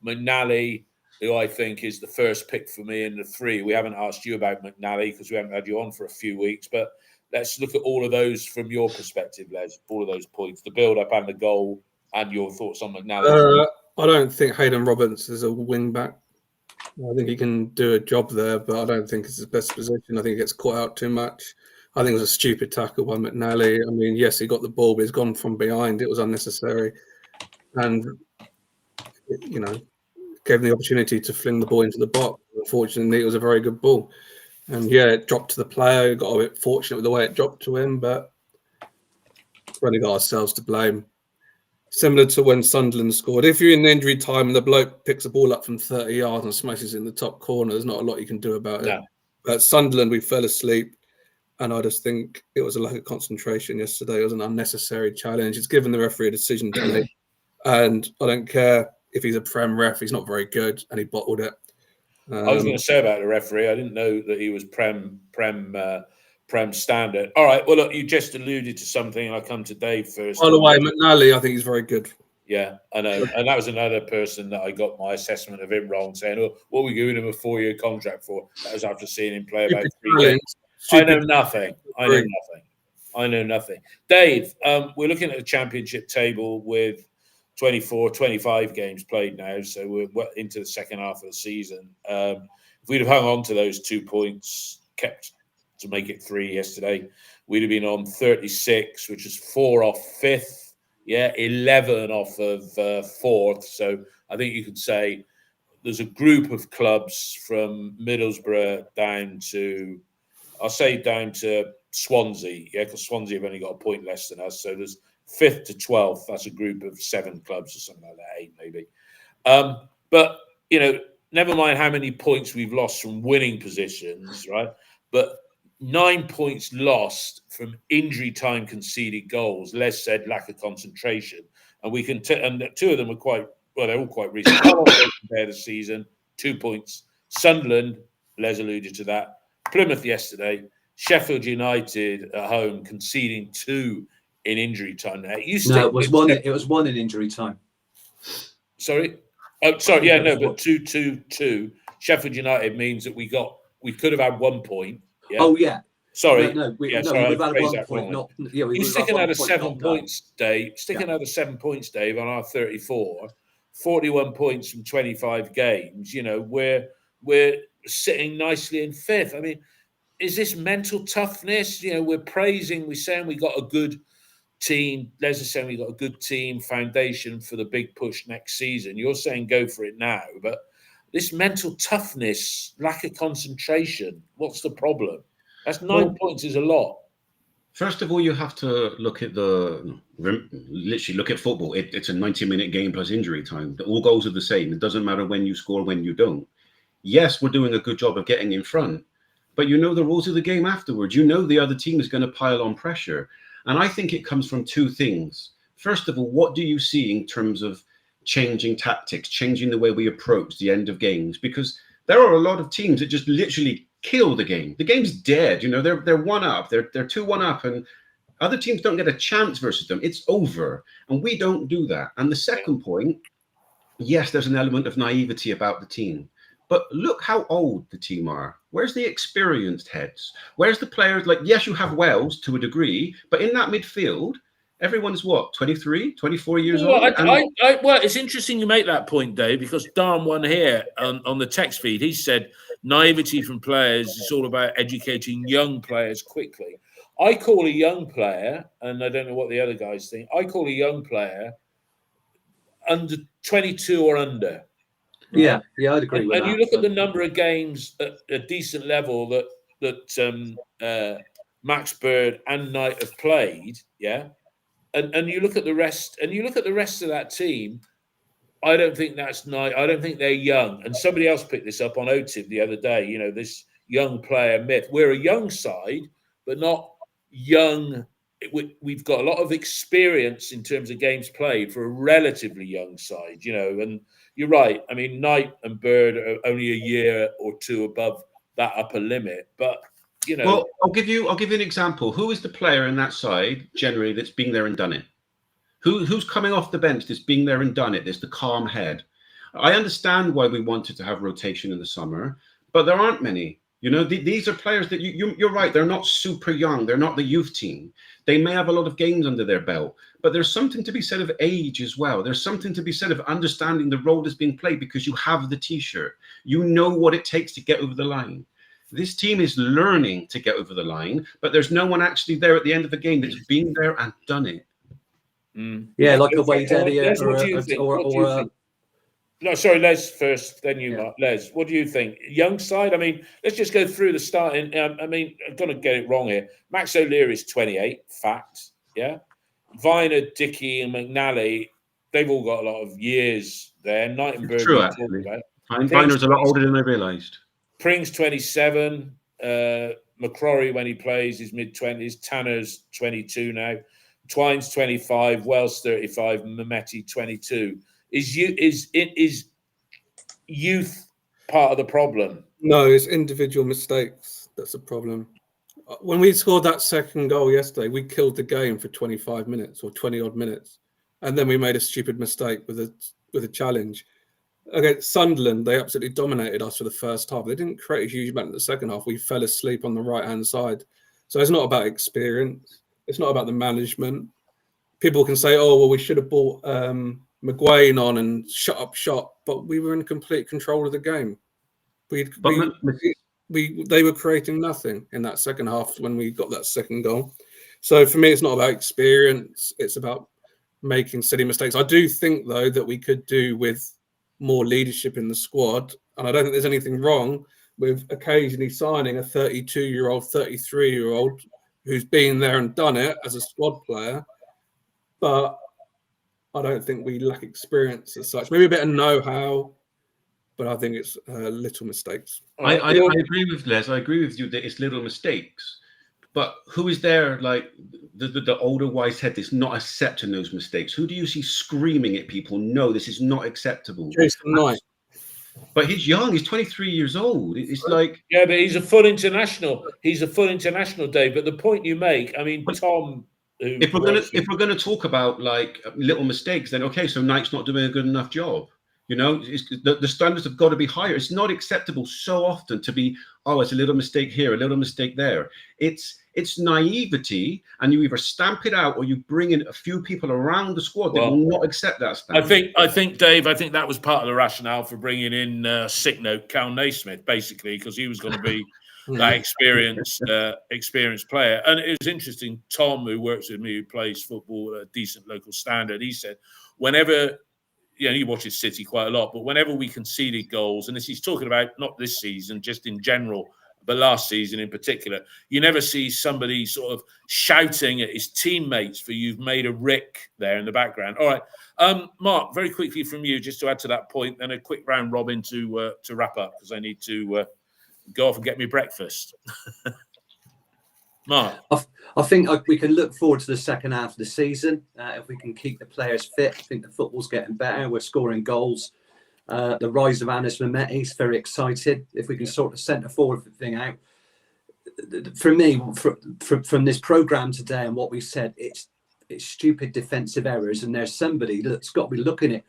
McNally, who I think is the first pick for me in the 3. We haven't asked you about McNally because we haven't had you on for a few weeks, but let's look at all of those from your perspective, Les. All of those points, the build-up and the goal, and your thoughts on McNally. I don't think Hayden Roberts is a wing-back. I think he can do a job there, but I don't think it's his best position. I think he gets caught out too much. I think it was a stupid tackle by McNally. I mean, yes, he got the ball, but he's gone from behind. It was unnecessary. And, gave him the opportunity to fling the ball into the box. Unfortunately, it was a very good ball. And yeah, it dropped to the player. Got a bit fortunate with the way it dropped to him, but we've only got ourselves to blame. Similar to when Sunderland scored. If you're in injury time and the bloke picks the ball up from 30 yards and smashes it in the top corner, there's not a lot you can do about it. But Sunderland, we fell asleep. And I just think it was a lack of concentration yesterday. It was an unnecessary challenge. It's given the referee a decision to make. And I don't care if he's a Prem ref. He's not very good, and he bottled it. I was going to say about the referee, I didn't know that he was Prem standard. All right, well, look, you just alluded to something. I'll come to Dave first. By the way, McNally, I think he's very good. Yeah, I know. And that was another person that I got my assessment of him wrong, saying, oh, what are we giving him a 4-year contract for? That was after seeing him play about 3 games. I know nothing. I know nothing. Dave, we're looking at the championship table with 24, 25 games played now, so we're into the second half of the season. If we'd have hung on to those 2 points, kept to make it 3 yesterday, we'd have been on 36, which is 4 off 5th, 11 off of 4th. So I think you could say there's a group of clubs from Middlesbrough down to Swansea, because Swansea have only got a point less than us. So there's 5th to 12th. That's a group of 7 clubs or something like that, 8 maybe. But, never mind how many points we've lost from winning positions, right? But 9 points lost from injury time conceded goals. Les said lack of concentration. And we can, and 2 of them are they're all quite recent. Compare the season, 2 points. Sunderland, Les alluded to that. Plymouth yesterday, Sheffield United at home conceding 2 in injury time. Now, it was one. It was 1 in injury time. Sorry. Oh, sorry. Yeah, no, but 2-2-2. Sheffield United means that we could have had 1 point. Yeah? Oh yeah. Sorry. We've had 1 point. You're sticking out of 7 points, Dave. Sticking out of 7 points, Dave, on our 34. 41 points from 25 games. We're sitting nicely in 5th. I mean, is this mental toughness? We're saying we got a good team. Les is saying we got a good team foundation for the big push next season. You're saying go for it now, but this mental toughness, lack of concentration, what's the problem? That's 9 points is a lot. First of all, you have to look at literally look at football. It's a 90-minute game plus injury time. All goals are the same. It doesn't matter when you score, when you don't. Yes, we're doing a good job of getting in front, but you know the rules of the game afterwards. You know the other team is going to pile on pressure. And I think it comes from 2 things. First of all, what do you see in terms of changing tactics, changing the way we approach the end of games? Because there are a lot of teams that just literally kill the game. The game's dead. They're 1 up, they're 2-1 up, and other teams don't get a chance versus them. It's over. And we don't do that. And the second point, yes, there's an element of naivety about the team. But look how old the team are. Where's the experienced heads? Where's the players? Yes, you have Wells to a degree, but in that midfield, everyone's 23, 24 years old? Well, it's interesting you make that point, Dave, because Darn one here on the text feed, he said naivety from players is all about educating young players quickly. I call a young player, and I don't know what the other guys think, I call a young player under 22 or under. Yeah, I'd agree with that. And you look at the number of games at a decent level that Max Bird and Knight have played, and you look at the rest, of that team. I don't think that's Knight. I don't think they're young. And somebody else picked this up on OTIB the other day. This young player myth. We're a young side, but not young. We've got a lot of experience in terms of games played for a relatively young side, and you're right. I mean, Knight and Bird are only a year or 2 above that upper limit, but Well, I'll give you an example. Who is the player in that side generally that's been there and done it? Who's coming off the bench that's been there and done it? There's the calm head. I understand why we wanted to have rotation in the summer, but there aren't many. These are players that you're right. They're not super young. They're not the youth team. They may have a lot of games under their belt, but there's something to be said of age as well. There's something to be said of understanding the role that's being played because you have the T-shirt. You know what it takes to get over the line. This team is learning to get over the line, but there's no one actually there at the end of the game that's been there and done it. Yeah, like a Wade Eddie or No, sorry, Les first, then you, Yeah. Mark. Les, what do you think? Young side? I mean, let's just go through the starting. I mean, I'm going to get it wrong here. Max O'Leary is 28, fact. Yeah. Viner, Dickey, and McNally, they've all got a lot of years there. Knightenberg, True, we talked actually. about. Viner's a lot older than I realised. Pring's 27. McCrory, when he plays, is mid-20s. Tanner's 22 now. Twine's 25. Wells 35. Mehmeti 22. Is youth part of the problem? No, it's individual mistakes that's a problem. When we scored that second goal yesterday, we killed the game for 25 minutes or 20 odd minutes, and then we made a stupid mistake with a challenge. Against Sunderland, they absolutely dominated us for the first half. They didn't create a huge amount in the second half. We fell asleep on the right-hand side. So it's not about experience. It's not about the management. People can say, oh, well, we should have brought McGuane on and shut up shop, but we were in complete control of the game. They were creating nothing in that second half when we got that second goal. So for me, it's not about experience. It's about making silly mistakes. I do think, though, that we could do with more leadership in the squad. And I don't think there's anything wrong with occasionally signing a 32-year-old, 33-year-old who's been there and done it as a squad player. But I don't think we lack experience as such. Maybe a bit of know-how, but I think it's little mistakes. I agree with Les. I agree with you that it's little mistakes. But who is there, like the older wise head that's not accepting those mistakes? Who do you see screaming at people? No, this is not acceptable. Jason Knight. But he's young. He's 23 years old. It's like... Yeah, but he's a full international. He's a full international, Dave. But the point you make, I mean, Tom... If we're gonna talk about like little mistakes, then okay, so Knight's not doing a good enough job. You know, the standards have got to be higher. It's not acceptable so often to be, oh, it's a little mistake here, a little mistake there. It's naivety, and you either stamp it out or you bring in a few people around the squad that will not accept that standard. I think, Dave, I think that was part of the rationale for bringing in sick note Cal Naismith, basically, because he was going to be that experienced player. And it was interesting. Tom, who works with me, who plays football at a decent local standard, he said, whenever, you know, he watches City quite a lot, but whenever we conceded goals, and this he's talking about not this season, just in general, but last season in particular, you never see somebody sort of shouting at his teammates for you've made a rick there in the background. All right. Mark, very quickly from you, just to add to that point, and a quick round robin to wrap up, because I need to go off and get me breakfast. Mark. I think we can look forward to the second half of the season. If we can keep the players fit, I think the football's getting better. We're scoring goals. The rise of Anis Mehmeti is very excited. If we can sort the centre forward thing out. For me, from this programme today and what we said, it's stupid defensive errors. And there's somebody that's got to be looking at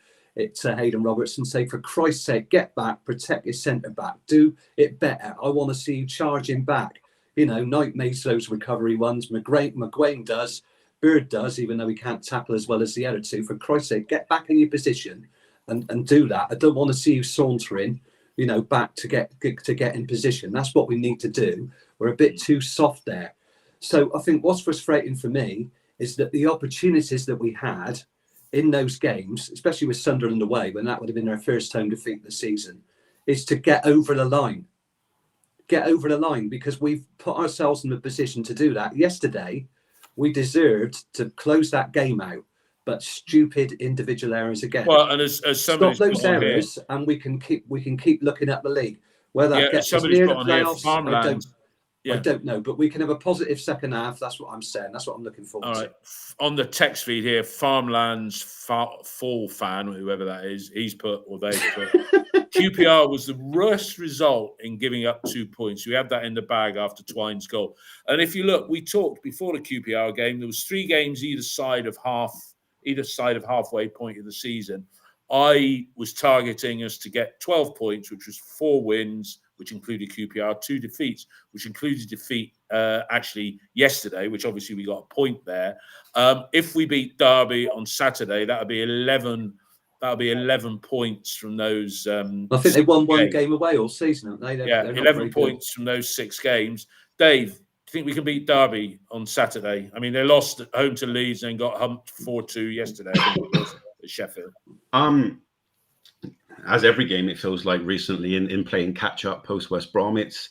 Hayden Roberts and say, for Christ's sake, get back, protect your centre back, do it better. I want to see you charging back. You know, Knight makes those recovery ones. McGuane does. Bird does, even though he can't tackle as well as the other two. For Christ's sake, get back in your position and do that. I don't want to see you sauntering, you know, back to get in position. That's what we need to do. We're a bit too soft there. So I think what's frustrating for me is that the opportunities that we had in those games, especially with Sunderland away, when that would have been their first home defeat of the season, is to get over the line. Get over the line, because we've put ourselves in the position to do that. Yesterday, we deserved to close that game out, but stupid individual errors again. Well, and as somebody's stop those errors, here, and we can keep looking at the league. Whether that gets us near the playoffs, I don't know. But we can have a positive second half. That's what I'm saying. That's what I'm looking forward to. On the text feed here, Farmland's Fall fan, whoever that is, he's put, or they put, QPR was the worst result in giving up 2 points. We had that in the bag after Twine's goal. And if you look, we talked before the QPR game, there was 3 games either side of halfway point of the season. I was targeting us to get 12 points, which was 4 wins, which included QPR, 2 defeats, which included defeat actually yesterday, which obviously we got a point there. If we beat Derby on Saturday, that would be 11. That'll be 11 points from those. I think they won one game away all season, haven't they? They're 11 points from those 6 games. Dave, do you think we can beat Derby on Saturday? I mean, they lost at home to Leeds and got humped 4-2 yesterday, I think it was, at Sheffield. as every game, it feels like recently in playing catch up post West Brom, it's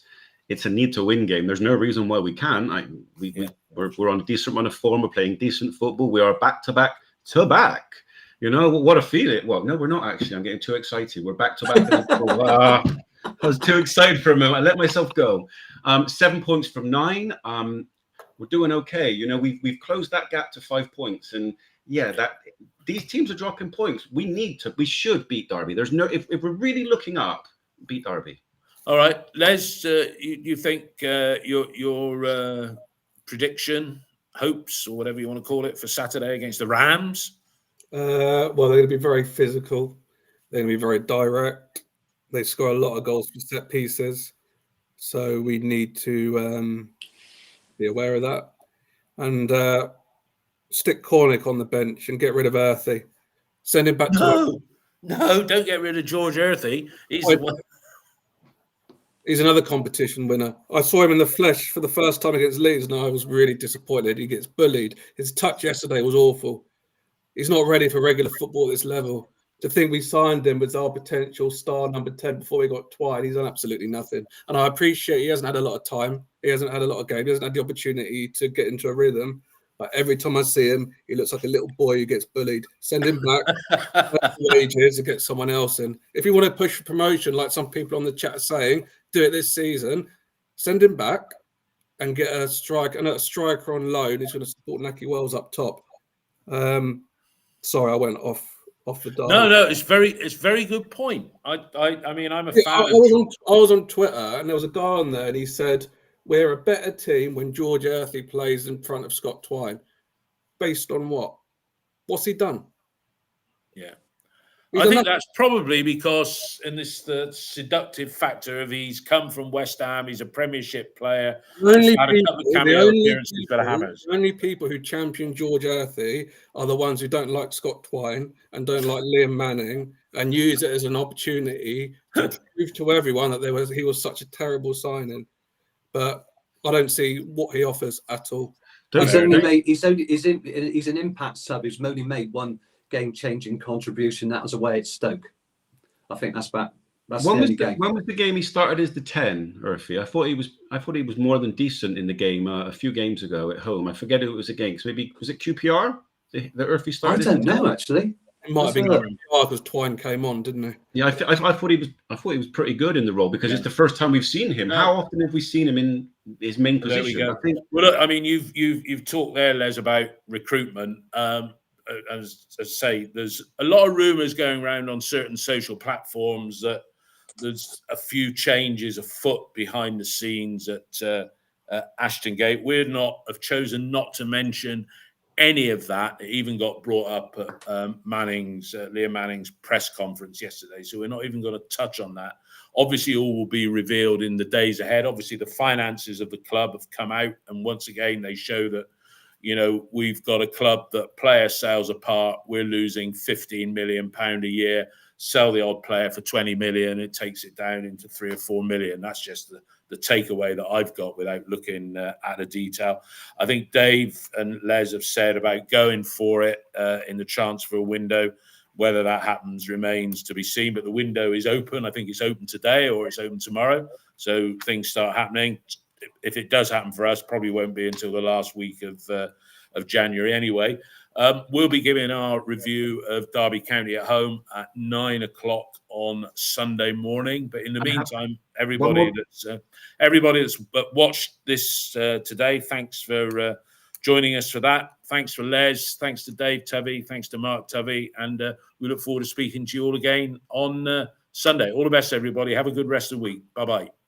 a need to win game. There's no reason why we can. We're on a decent run of form. We're playing decent football. We are back to back to back. You know what a feeling. Well, no, we're not actually. I'm getting too excited. We're back to back. I was too excited for a moment. I let myself go. 7 points from 9. We're doing okay. You know, we've closed that gap to 5 points, and these teams are dropping points. We should beat Derby. There's no if we're really looking up, beat Derby. All right, Les, you think your prediction, hopes, or whatever you want to call it, for Saturday against the Rams? Well, they're going to be very physical. They're going to be very direct. They score a lot of goals from set pieces, so we need to be aware of that. And stick Cornick on the bench and get rid of Earthy. Send him back to... No, don't get rid of George Earthy. He's another competition winner. I saw him in the flesh for the first time against Leeds, and I was really disappointed. He gets bullied. His touch yesterday was awful. He's not ready for regular football at this level. To think we signed him as our potential star number 10 before we got Twine, he's done absolutely nothing. And I appreciate he hasn't had a lot of time. He hasn't had a lot of games. He hasn't had the opportunity to get into a rhythm. But every time I see him, he looks like a little boy who gets bullied. Send him back wages and get someone else in. If you want to push for promotion, like some people on the chat are saying, do it this season. Send him back and get a striker on loan who's going to support Naki Wells up top. Sorry, I went off the dial. No, it's very good point. I mean, I'm a fan. I was on Twitter and there was a guy on there and he said, we're a better team when George Earthy plays in front of Scott Twine. Based on what? What's he done? Yeah. I think that's probably because, and this the seductive factor of he's come from West Ham, he's a Premiership player. The only people who champion George Earthy are the ones who don't like Scott Twine and don't like Liam Manning and use it as an opportunity to prove to everyone that he was such a terrible signing. But I don't see what he offers at all. He's an impact sub who's only made one game-changing contribution. That was away at Stoke. I think that's the only game. When was the game he started as the 10, Earthy? I thought he was more than decent in the game a few games ago at home. I forget who it was against. Maybe was it QPR? The Earthy started. I don't know actually. It might have been because Twine came on, didn't he? Yeah, I thought he was pretty good in the role because it's the first time we've seen him. How often have we seen him in his main position? There we go. Well, look, I mean, you've talked there, Les, about recruitment. As I say, there's a lot of rumours going around on certain social platforms that there's a few changes afoot behind the scenes at Ashton Gate. Have chosen not to mention any of that. It even got brought up at Liam Manning's press conference yesterday. So we're not even going to touch on that. Obviously, all will be revealed in the days ahead. Obviously, the finances of the club have come out. And once again, they show that, we've got a club that player sales apart. We're losing £15 million a year. Sell the odd player for 20 million. It takes it down into 3 or 4 million. That's just the takeaway that I've got without looking at the detail. I think Dave and Les have said about going for it in the transfer window. Whether that happens remains to be seen, but the window is open. I think it's open today or it's open tomorrow. So things start happening. If it does happen for us, probably won't be until the last week of January anyway. We'll be giving our review of Derby County at home at 9 o'clock on Sunday morning. But in the meantime, everybody that's watched this today, thanks for joining us for that. Thanks for Les. Thanks to Dave Tuvey. Thanks to Mark Tuvey. And we look forward to speaking to you all again on Sunday. All the best, everybody. Have a good rest of the week. Bye-bye.